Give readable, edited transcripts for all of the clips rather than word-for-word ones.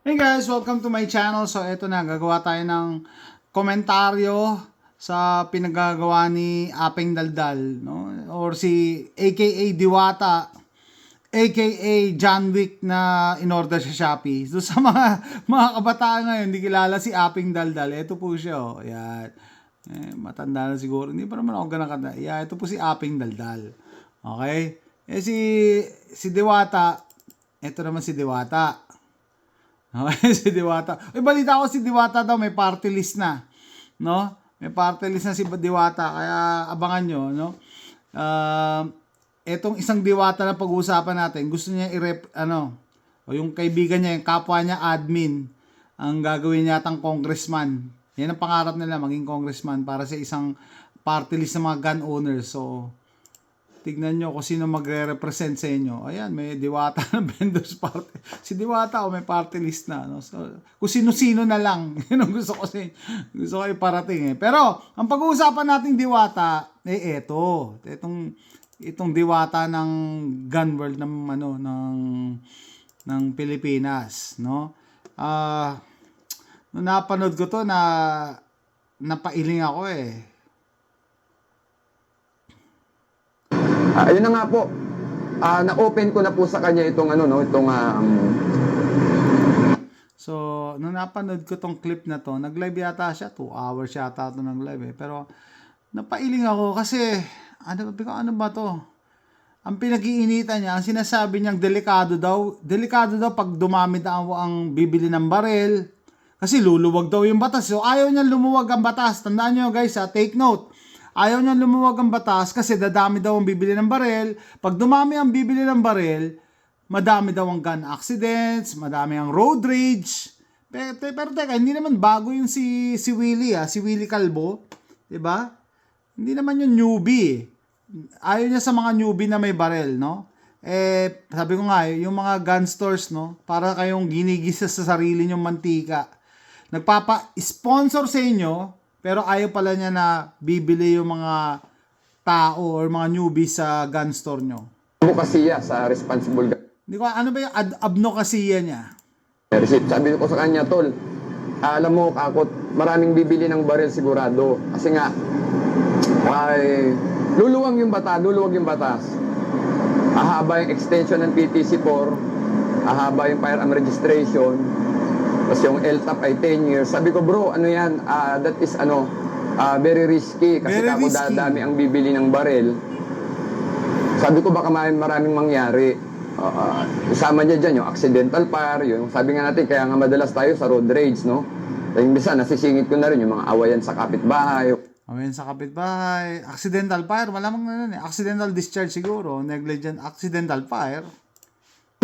Hey guys, welcome to my channel. So ito na, gagawa tayo ng komentaryo sa pinagagawa ni Apeng Daldal, no? Or si aka Diwata, aka John Wick na in-order sa Shopee. So sa mga kabataan ngayon, hindi kilala si Apeng Daldal. Ito po siya, oh. Yan. Matanda na siguro. Hindi pa naman ako ganang kanda. Yeah, ito po si Apeng Daldal. Okay? Si Diwata, ito naman si Diwata. Okay, si Diwata. Balita ko si Diwata daw may party list na, no? May party list na si Diwata, kaya abangan nyo, no? Etong isang Diwata na pag-uusapan natin, gusto niya o yung kaibigan niya, yung kapwa niya admin, ang gagawin yatang congressman. Yan ang pangarap nila, maging congressman para sa isang party list ng mga gun owners. So, tignan nyo kung sino magre-represent sa inyo. Ayan, may Diwata na vendors party. Si Diwata may party list na. No? So, kung sino-sino na lang. Yun ang gusto ko iparating. Pero, ang pag-uusapan nating Diwata, itong Diwata ng gun world ng Pilipinas. No? Nung napanood ko to, napailing ako eh. Ayun na nga po. Na-open ko na po sa kanya itong So, nung napanood ko tong clip na to, nag-live yata siya, 2 hours yata ito nag-live eh. Pero, napailing ako kasi, ano ba to? Ang pinag-iinitan niya, ang sinasabi niyang delikado daw pag dumami daw ang bibili ng barel, kasi luluwag daw yung batas. So, ayaw niya lumuwag ang batas. Tandaan niyo guys, take note. Ayaw niya lumuwag ang batas kasi dadami daw ang bibili ng barel. Pag dumami ang bibili ng barel, madami daw ang gun accidents, madami ang road rage. Pero teka, hindi naman bago yung si Willie Calvo, 'di ba? Hindi naman yung newbie. Ayaw niya sa mga newbie na may barel, no? Sabi ko nga, yung mga gun stores, no, para kayong ginigisa sa sarili nyong mantika. Nagpapa-sponsor sa inyo, pero ayaw pala niya na bibili yung mga tao or mga newbie sa gun store nyo. advokasya sa responsible Hindi ko, ano ba yung advokasya niya? receipt. Sabi ko sa kanya, tol, alam mo, kakot, maraming bibili ng baril sigurado. Kasi nga, luluwag yung batas. Ahaba yung extension ng PTC4, ahaba yung firearm registration, tapos yung LTAP ay 10 years. Sabi ko, bro, ano yan? That is very risky. Kasi ako dadami ang bibili ng baril. Sabi ko, baka maraming mangyari. Isama niya dyan yung accidental fire. Yung, sabi nga natin, kaya nga madalas tayo sa road rage, no? Yung bisa, nasisingit ko na rin yung mga awayan sa kapitbahay. Awayan sa kapitbahay. Accidental fire. Malamang na nun eh. Accidental discharge siguro. Negligent accidental fire.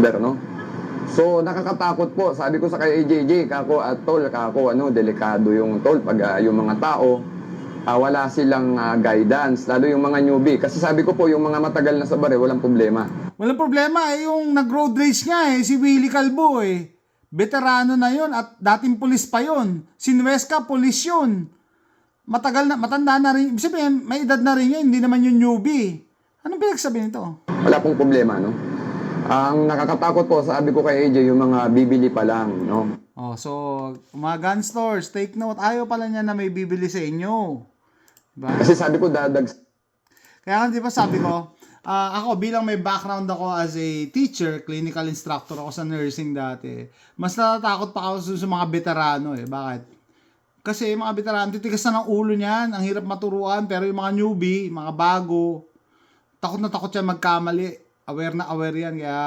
No? So, nakakatakot po. Sabi ko sa kay AJJ, tol, delikado yung tol pag yung mga tao, wala silang guidance, lalo yung mga newbie. Kasi sabi ko po, yung mga matagal na sa baril, walang problema. Walang problema eh. Yung nag-road rage nga eh, si Willie Calvo eh. Veterano na yun at dating pulis pa yun. Si Nuesca, pulis yun. Matanda na rin. Ibig sabihin, may edad na rin yun, hindi naman yung newbie. Anong pinagsabi nito? Wala pong problema, no? Ang nakakatakot po, sabi ko kay AJ, yung mga bibili pa lang, no? So, mga gun stores, take note, ayaw pala niya na may bibili sa inyo. Diba? Kasi sabi ko, Kaya di ba sabi ko, ako bilang may background ako as a teacher, clinical instructor ako sa nursing dati, mas natatakot pa ako sa mga veterano eh. Bakit? Kasi yung mga veterano, titigas na ng ulo niyan, ang hirap maturuan, pero yung mga newbie, mga bago, takot na takot siya magkamali. Aware na aware yan, kaya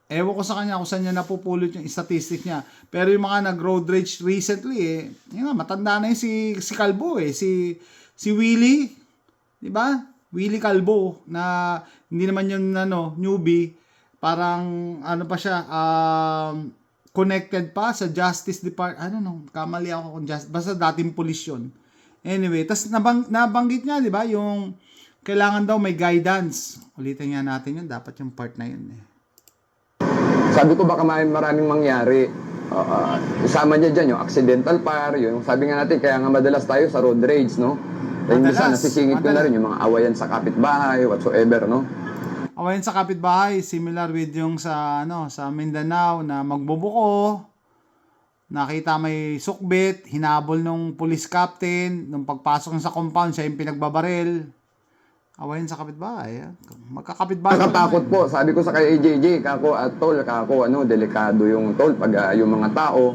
ewan ko sa kanya kung saan niya napupulot yung statistic niya. Pero yung mga nag-road rage recently yun nga, matanda na yung si Calvo si Willie, di ba? Willie Calvo, na hindi naman yung newbie, parang pa siya, connected pa sa Justice Department, kamali ako kung basta dating pulis yun. Anyway, tas nabanggit niya, di ba, yung kailangan daw may guidance. Ulitin nga natin yun. Dapat yung part na yun eh. Sabi ko, baka maraming mangyari. Isama niya dyan yung accidental fire. Yung, sabi nga natin, kaya nga madalas tayo sa road rage, no? Yung bisa, nasisingit ko na rin yung mga awayan sa kapitbahay, whatsoever, no? Awayan sa kapitbahay, similar with yung sa Mindanao na magbubuko, nakita may sukbit, hinabol nung police captain, nung pagpasok niya sa compound, siya yung pinagbabaril. Awayin sa kapitbahay. Magkakapitbahay. Nakatakot po. Sabi ko sa kay AJJ, kako at tol, kako delikado yung tol pag yung mga tao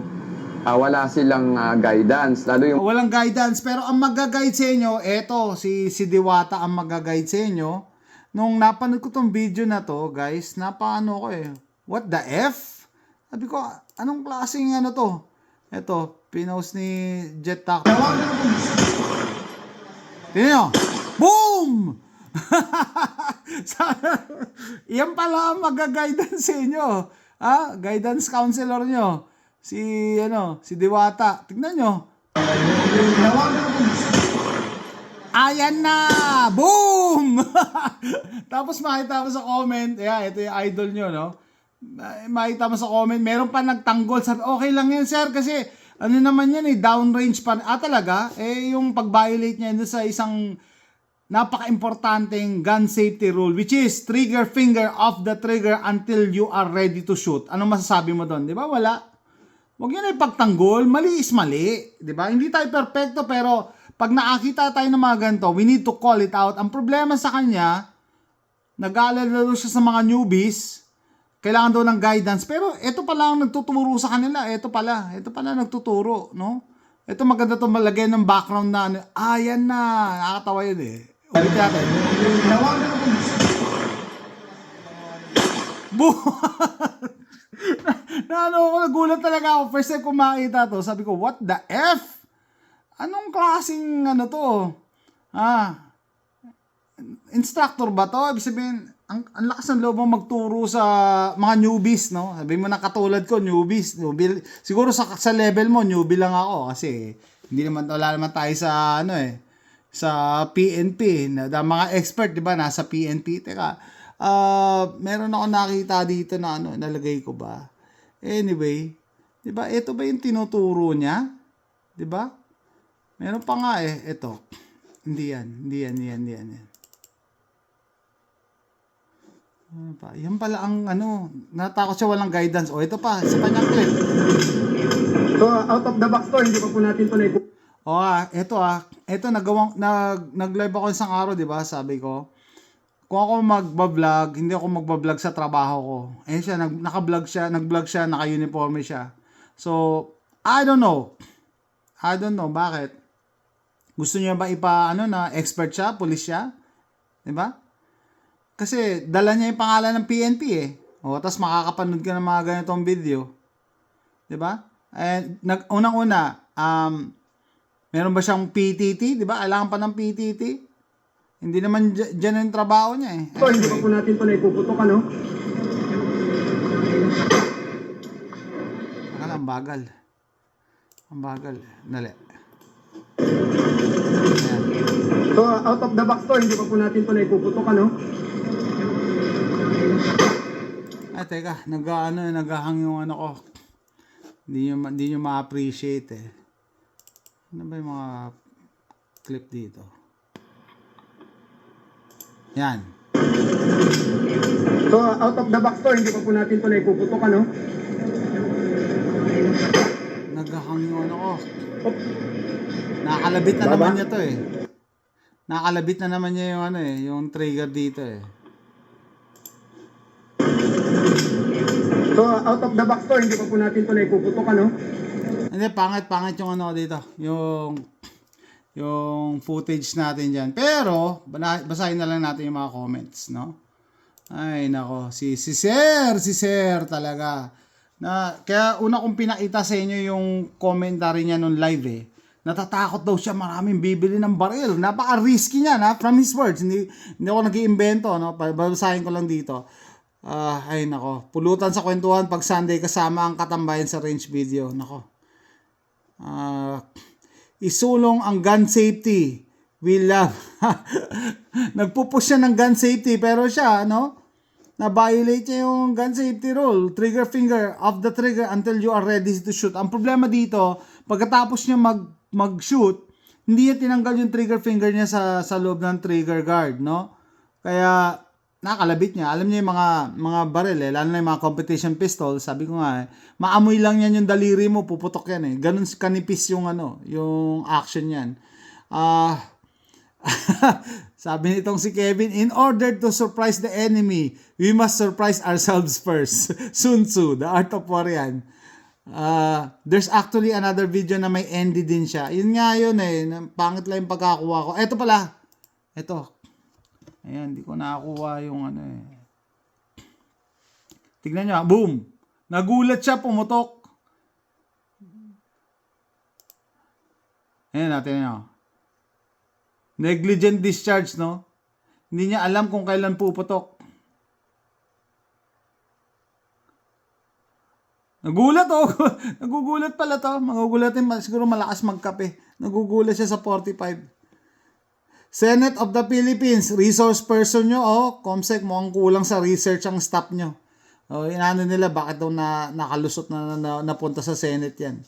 wala silang guidance. Lalo yung Walang guidance, pero ang mag-guide sa inyo, eto, si Diwata ang mag-guide sa inyo. Nung napanood ko tong video na to, guys, napaano ko what the F? Sabi ko, anong klaseng ano to? Eto, pinost ni Jet Taco. Tingnan nyo. Boom! Yan pala ang mag-guidance sa inyo. Guidance counselor nyo. Si Diwata. Tignan nyo. Ayan na! Boom! Tapos makita mo sa comment, ito yung idol nyo, no? Makita mo sa comment, meron pa nagtanggol. Sabi, okay lang yan, sir, kasi ano naman yan downrange pa. Talaga? Yung pag-violate niya doon sa isang napaka-importanteng gun safety rule, which is trigger finger off the trigger until you are ready to shoot. Anong masasabi mo doon? Di ba? Wala. Huwag yan pagtanggol. Mali is mali. Di ba? Hindi tayo perfecto, pero pag nakakita tayo ng mga ganito, we need to call it out. Ang problema sa kanya, nag-aalala siya sa mga newbies, kailangan daw ng guidance, pero ito pala ang nagtuturo sa kanila. Ito pala nagtuturo, no? Ito maganda to malagyan ng background na yan na, nakakatawa yun Ulit natin. Nagulat talaga ako. First time ko makita to, sabi ko, what the F? Anong klaseng to? Instructor ba to? Ibig sabihin, ang lakas ng loob mo magturo sa mga newbies, no? Sabi mo na katulad ko, newbies. Siguro sa level mo, newbie lang ako kasi wala naman tayo sa sa PNP. Mga expert, di ba? Nasa PNP. Teka, meron ako nakita dito na nalagay ko ba? Anyway, di ba? Ito ba yung tinuturo niya? Di ba? Meron pa nga ito. Hindi yan. Yan pala ang natakot siya walang guidance. Ito pa, isa pa niyang clip. So, out of the box to, hindi pa po natin ito ito nag-live ako isang araw, 'di ba? Sabi ko, kung ako magba-vlog, hindi ako magba-vlog sa trabaho ko. Siya naka-vlog siya, nag-vlog siya, naka-uniforme siya. So, I don't know bakit. Gusto niya ba na expert siya, police siya? 'Di ba? Kasi dala niya yung pangalan ng PNP tapos makakapanood ka ng mga ganitong video. 'Di ba? And unang-una, meron ba siyang PTT? Di ba? Kailangan pa ng PTT? Hindi naman dyan yung trabaho niya So, hindi pa po natin ito na ipuputok, Ang bagal. Dali. Ayan. So, out of the box to, hindi pa po natin ito na ipuputok, Teka. Naghahang yung ko. Hindi nyo ma-appreciate Ano ba yung mga clip dito? Yan. So, out of the box to, hindi pa po natin ito na ipuputok, Naghahang yung ko. Nakakalabit na naman niya to Nakakalabit na naman niya yung yung trigger dito So, out of the box to, hindi pa po natin ito na ipuputok, Hindi, pangit yung dito. Yung footage natin dyan. Pero, basahin na lang natin yung mga comments, no? Ay, nako. Si Sir talaga. Kaya una kong pinakita sa inyo yung commentary niya nung live Natatakot daw siya, maraming bibili ng baril. Napaka-risky niya, from his words. Hindi ako nag-iimbento, no? Babasahin ko lang dito. Ay, nako. Pulutan sa kwentuhan pag Sunday kasama ang katambayan sa range video. Nako. Isulong ang gun safety. We love. Nagpupush siya ng gun safety pero siya, na-violate niya yung gun safety rule. Trigger finger off the trigger until you are ready to shoot. Ang problema dito, pagkatapos niya mag-shoot, hindi niya tinanggal yung trigger finger niya sa loob ng trigger guard, no? Kaya, nakalabit niya. Alam niya yung mga baril lalo na yung mga competition pistol, sabi ko nga maamoy lang yan yung daliri mo, puputok yan Ganun kanipis yung yung action yan. Sabi nitong si Kevin, in order to surprise the enemy, we must surprise ourselves first. Sun Tzu, The Art of War yan. There's actually another video na may ND din siya. Yun nga yun pangit lang yung pagkakuha ko. Eto pala. Eto. Ayan, di ko nakakuha yung Tignan nyo, boom! Nagulat siya, pumutok. Ayan natin negligent discharge, no? Hindi niya alam kung kailan puputok. Nagulat Nagugulat pala to. Magugulatin, siguro malakas magkape. Nagugulat siya sa 45. Senate of the Philippines, resource person nyo, Comsec, mukhang kulang sa research ang staff nyo. Inano nila, bakit daw nakalusot na napunta sa Senate yan.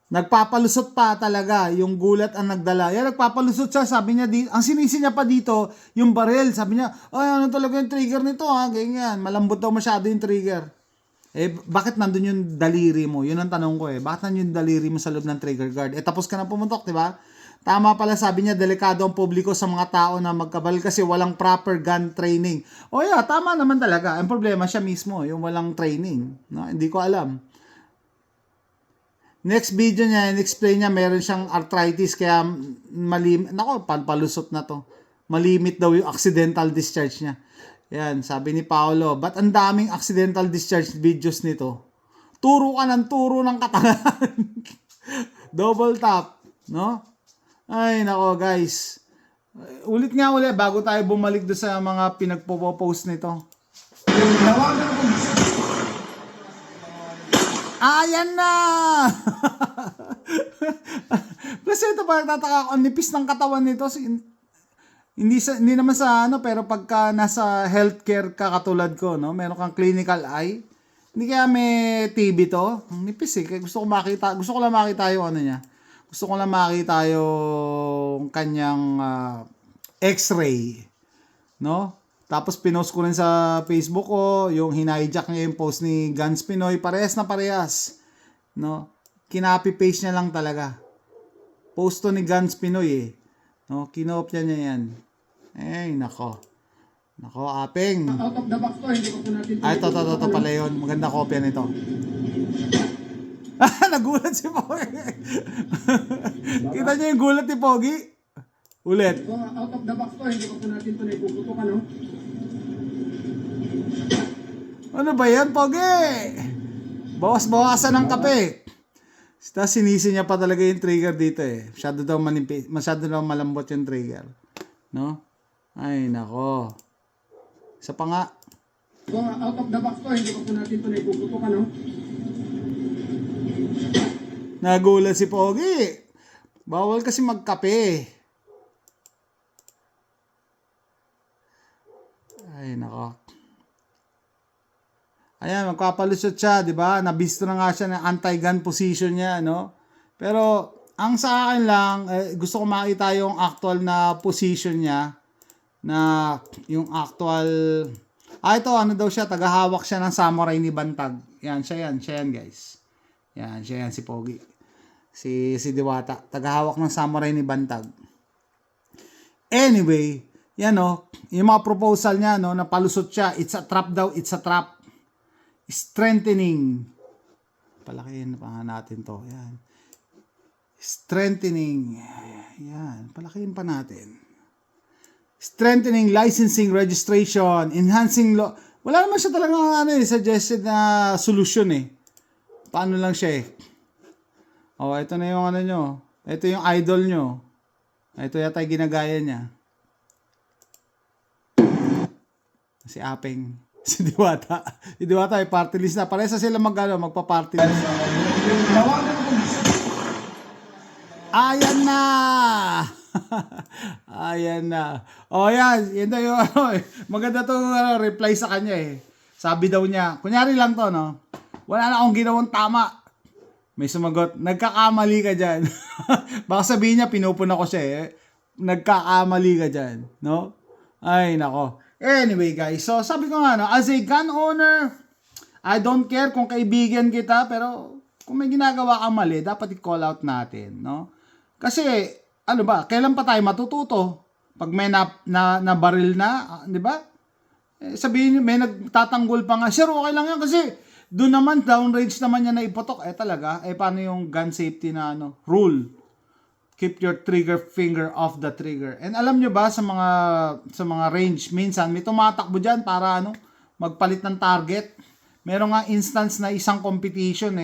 Nagpapalusot pa talaga, yung gulat ang nagdala. Yan, nagpapalusot siya, sabi niya, ang sinisi niya pa dito, yung baril, sabi niya, ano talaga yung trigger nito, ganyan, malambot daw masyado yung trigger. Bakit nandun yung daliri mo? Yun ang tanong ko bakit nandun yung daliri mo sa loob ng trigger guard? Tapos ka na pumuntok, di ba? Tama pala, sabi niya, delikado ang publiko sa mga tao na magkabal kasi walang proper gun training. Tama naman talaga. Ang problema siya mismo, yung walang training. No? Hindi ko alam. Next video niya, in-explain niya, meron siyang arthritis, kaya palusot na to. Malimit daw yung accidental discharge niya. Yan, sabi ni Paolo, ba't ang daming accidental discharge videos nito? Turo ka ng turo ng katangahan. Double tap, no? Ay, nako guys. Ulit bago tayo bumalik do sa mga pinagpo-post nito. Ayan na! Plus ito pa, nagtataka ako, ang nipis ng katawan nito. Hindi naman sa pero pagka nasa healthcare ka katulad ko, no? Meron kang clinical eye. Hindi kaya may TB to. Ang nipis Kaya gusto ko lang makita yung niya. Gusto ko lang makita yung kanyang x-ray. No? Tapos pinost ko rin sa Facebook ko, yung hinijack niya yung post ni Guns Pinoy. Parehas na parehas. No? Kinapi-paste niya lang talaga. Post to ni Guns Pinoy No? Kinopya niya yan. Nako. Nako, apeng. Out of the box to, hindi pa po natin. Ito pala yun. Maganda kopya nito. Nagulat si Pogi. Kita niyo yung gulat ni Pogi? Ulit. Out of the box to, hindi pa po natin ito naipuputukan, no? Ano ba yan, Pogi? Bawas-bawasan ng kape. Tapos sinisi niya pa talaga yung trigger dito Masyado daw malambot yung trigger. No? Ay, nako. Isa pa nga. Out of the box to, hindi pa po natin ito naipuputukan, no? Nagulat si Pogi. Bawal kasi magkape. Ay, nako. Ayan, magpapalusot siya, di ba? Nabisto na nga siya ng anti-gun position niya, no? Pero, ang sa akin lang, gusto ko makita yung actual na position niya, na yung actual, ito, daw siya, tagahawak siya ng samurai ni Bantag. Siya yan, guys. Siya yan, si Pogi. Si Diwata, tagahawak ng samurai ni Bantag. Anyway, yung mga proposal niya, na palusot siya, it's a trap daw, it's a trap. Strengthening. Palakihin pa natin to. Yan. Strengthening. Yan. Palakihin pa natin. Strengthening licensing registration. Enhancing law. Wala naman siya talaga suggested na solution Paano lang siya ito na yung nyo. Ito yung idol nyo. Ito yata yung ginagaya niya. Si Apeng. Si Diwata. Si Diwata ay party list na. Paresa sila magpa-party list. Ayan na! Ayan na. Yan. Yan daw yung maganda to reply sa kanya Sabi daw niya, kunyari lang to, no? Wala na akong ginawang tama. May sumagot, nagkakamali ka dyan. Baka sabihin niya, pinupuna ko siya Nagkakamali ka dyan. No? Ay, nako. Anyway guys, so sabi ko nga, no, as a gun owner, I don't care kung kaibigan kita, pero kung may ginagawa kang mali, dapat i-call out natin, no? Kasi, ano ba, kailan pa tayo matututo? Pag may na baril na, di ba? Sabihin niyo, may nagtatanggol pa nga, sir, okay lang yan kasi doon naman, downrange naman yan na ipotok. Talaga, paano yung gun safety na rule? Keep your trigger finger off the trigger. And alam nyo ba, sa mga range, minsan, may tumatakbo dyan para magpalit ng target. Meron nga instance na isang competition,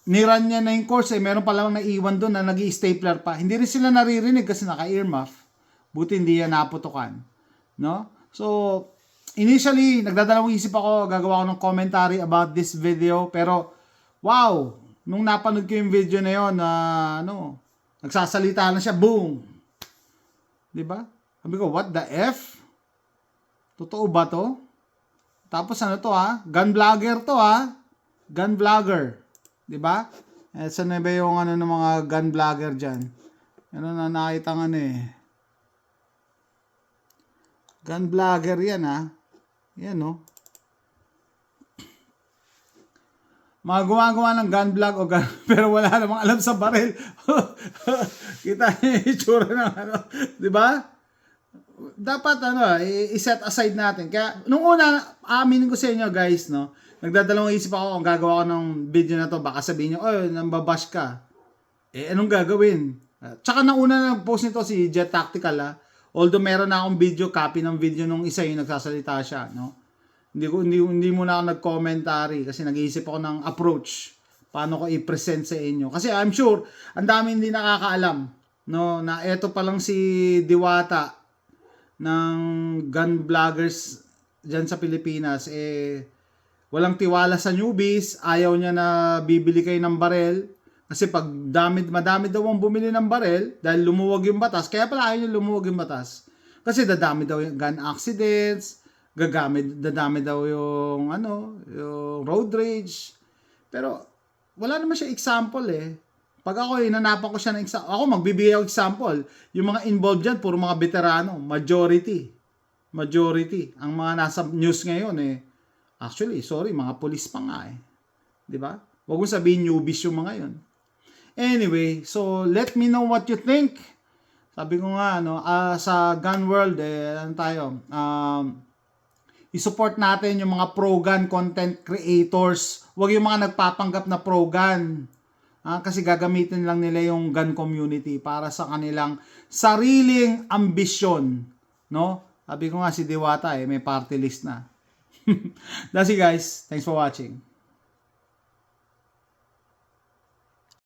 niran niya na yung course, meron pa lang naiwan doon na nag-i-stapler pa. Hindi rin sila naririnig kasi naka-earmuff. Buti hindi yan naputukan. No? So, initially, nagdadalawang isip ako, gagawa ko ng commentary about this video, pero, wow! Nung napanood ko yung video na yun, nagsasalita na siya, boom! Diba? Sabi ko, what the F? Totoo ba to? Tapos to gun vlogger to gun vlogger. Diba? Saan na ba yung ng mga gun vlogger dyan? Na nakita nga gun vlogger yan Yan mga gumagawa ng gun vlog o gun, pero wala namang alam sa baril. Kita niyo yung itsura ng di ba? Dapat i-set aside natin. Kaya nung una, aminin ko sa inyo guys, nagdadalawang isip ako kung gagawa ko ng video na to, baka sabihin niyo, nambabash ka. Anong gagawin? Tsaka nauna na nag-post nito si Jet Tactical Although meron na akong video, copy ng video nung isa yung nagsasalita siya, Hindi muna ako nag-commentary kasi nag-iisip ako ng approach paano ko i-present sa inyo. Kasi I'm sure ang dami hindi nakakaalam na eto pa lang si Diwata ng gun vloggers diyan sa Pilipinas walang tiwala sa newbies, ayaw niya na bibili kayo ng barel kasi pag madami daw ang bumili ng barel dahil lumuwag yung batas. Kaya pala ayaw niya lumuwag yung batas. Kasi dadami daw yung gun accidents, dadami daw yung yung road rage. Pero wala naman siya example Pag ako inanapan ko siya ng example, ako magbibigay ako example. Yung mga involved dyan, puro mga veterano, majority. Ang mga nasa news ngayon actually, sorry, mga police pa nga 'Di ba? Wag mo sabihin newbies yung mga yon. Anyway, so let me know what you think. Sabi ko nga sa gun world tayo i-support natin yung mga pro-gun content creators. Huwag yung mga nagpapanggap na pro-gun. Kasi gagamitin lang nila yung gun community para sa kanilang sariling ambisyon. Sabi ko nga si Diwata may party list na. That's it guys. Thanks for watching.